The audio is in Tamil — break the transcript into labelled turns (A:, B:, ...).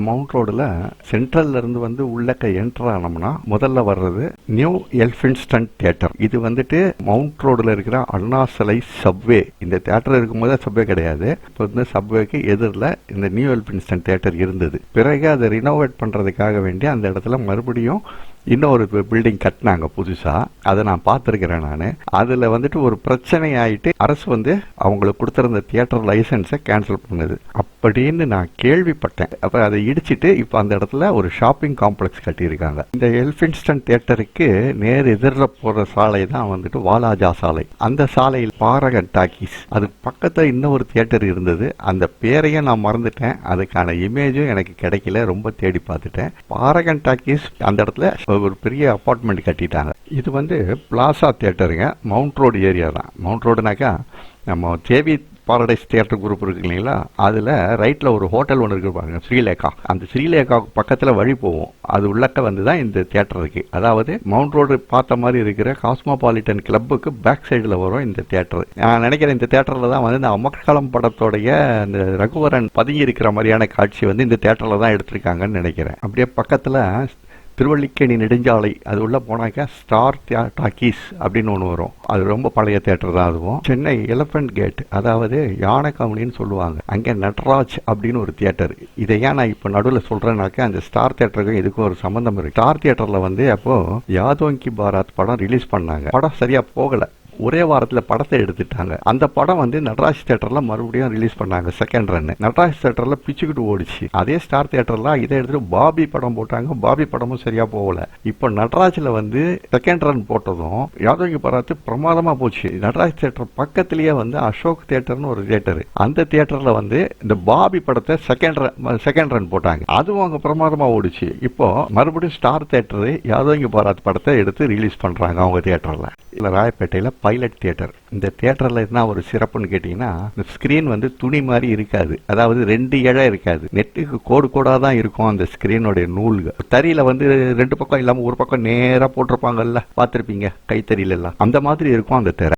A: மவுண்ட் ரோடில் சென்ட்ரல்ல இருந்து வந்து உள்ளக்க என்டர் ஆனோம்னா முதல்ல வர்றது நியூ எல்ஃபின்ஸ்டன் தியேட்டர். இது வந்துட்டு மவுண்ட் ரோடில் இருக்கிற அண்ணா சிலை சப்வே. இந்த தியேட்டர் இருக்கும்போது சப்வே கிடையாது. இப்போ வந்து சப்வேக்கு எதிரில் இந்த நியூ எல்ஃபின்ஸ்டன் தியேட்டர் இருந்தது. பிறகு அதை ரினோவேட் பண்ணுறதுக்காக வேண்டி அந்த இடத்துல மறுபடியும் இன்னொரு பில்டிங் கட்டினாங்க புதுசா. அதை நான் பார்த்துருக்கிறேன். நான் அதில் வந்துட்டு ஒரு பிரச்சனை ஆயிட்டு அரசு வந்து அவங்களுக்கு கொடுத்துருந்த தியேட்டர் லைசன்ஸை கேன்சல் பண்ணுது அப்படின்னு நான் கேள்விப்பட்டேன். அப்போ அதை இடிச்சிட்டு இப்போ அந்த இடத்துல ஒரு ஷாப்பிங் காம்ப்ளெக்ஸ் கட்டியிருக்காங்க. இந்த எல்ஃபின்ஸ்டன் தியேட்டருக்கு நேர் எதிரில் போகிற சாலை தான் வந்துட்டு வாலாஜா சாலை. அந்த சாலையில் பாரகன் டாக்கீஸ், அது பக்கத்தில் இன்னொரு தியேட்டர் இருந்தது. அந்த பேரையும் நான் மறந்துட்டேன். அதுக்கான இமேஜும் எனக்கு கிடைக்கல. ரொம்ப தேடி பார்த்துட்டேன். பாரகன் டாக்கீஸ் அந்த இடத்துல ஒரு பெரிய அப்பார்ட்மெண்ட் கட்டிட்டாங்க. இது வந்து பிளாசா தியேட்டருங்க. மவுண்ட் ரோடு ஏரியா தான். மவுண்ட் ரோடுனாக்கா நம்ம தேவி பாரடைஸ் தியேட்டர் குரூப் இருக்கு இல்லைங்களா, அதில் ரைட்டில் ஒரு ஹோட்டல் ஒன்று இருக்கு பாருங்க, ஸ்ரீலேகா. அந்த ஸ்ரீலேகாவுக்கு பக்கத்தில் வழி போவோம். அது உள்ளக்க வந்து தான் இந்த தியேட்டர் இருக்கு. அதாவது மவுண்ட் ரோடு பார்த்த மாதிரி இருக்கிற காஸ்மோபாலிட்டன் கிளப்புக்கு பேக் சைடில் வரும் இந்த தியேட்டர். நான் நினைக்கிறேன் இந்த தியேட்டரில் தான் வந்து இந்த அமர்காலம் படத்தோடைய இந்த ரகுவரன் பதுங்கி இருக்கிற மாதிரியான காட்சி வந்து இந்த தியேட்டரில் தான் எடுத்திருக்காங்கன்னு நினைக்கிறேன். அப்படியே பக்கத்தில் திருவள்ளிக்கேணி நெடுஞ்சாலை அது உள்ள போனாக்கா ஸ்டார் டாக்கீஸ் அப்படின்னு ஒன்று வரும். அது ரொம்ப பழைய தியேட்டர் தான். அதுவும் சென்னை எலிஃபென்ட் கேட், அதாவது யானை கவுனின்னு சொல்லுவாங்க, அங்கே நட்ராஜ் அப்படின்னு ஒரு தியேட்டர். இதை ஏன் நான் இப்போ நடுவில் சொல்கிறேன்னாக்கா அந்த ஸ்டார் தியேட்டருக்கும் இதுக்கும் ஒரு சம்மந்தம் இருக்கு. ஸ்டார் தியேட்டரில் வந்து அப்போ யாதோங்கி பாராத் படம் ரிலீஸ் பண்ணாங்க. படம் சரியாக போகலை. ஒரே வாரத்தில் படத்தை எடுத்துட்டாங்க. அந்த படம் வந்து நடராஜ் தியேட்டர்ல மறுபடியும் ரிலீஸ் பண்ணாங்க செகண்ட் ரன். நடராஜ் தியேட்டர்ல பிச்சுக்கிட்டு ஓடிச்சு. அதே ஸ்டார் தியேட்டர்ல இதை எடுத்துட்டு பாபி படம் போட்டாங்க. பாபி படமும் சரியா போகல. இப்போ நடராஜ்ல வந்து செகண்ட் ரன் போட்டதும் யாதவங்கி பாராத்து பிரமாதமா போச்சு. நடராஜ் தியேட்டர் பக்கத்திலேயே வந்து அசோக் தியேட்டர்னு ஒரு தியேட்டர். அந்த தியேட்டர்ல வந்து இந்த பாபி படத்தை செகண்ட் ரன் போட்டாங்க. அதுவும் அங்க பிரமாதமா ஓடிச்சு. இப்போ மறுபடியும் ஸ்டார் தியேட்டர் யாதவங்கி பாராத் படத்தை எடுத்து ரிலீஸ் பண்றாங்க அவங்க தியேட்டர்ல. இல்ல ராயப்பேட்டையில பைலட் தியேட்டர். இந்த தியேட்டர்ல என்ன ஒரு சிறப்புன்னு கேட்டீங்கன்னா, இந்த ஸ்கிரீன் வந்து துணி மாதிரி இருக்காது. அதாவது 2 இழை இருக்காது. நெட்டுக்கு கோடு கோடா தான் இருக்கும் அந்த ஸ்கிரீனோட நூல்கள். தறியில வந்து 2 பக்கம் இல்லாம ஒரு பக்கம் நேரா போட்டிருப்பாங்கல்ல, பார்த்திருப்பீங்க கைத்தறியில எல்லாம். அந்த மாதிரி இருக்கும் அந்த திரை.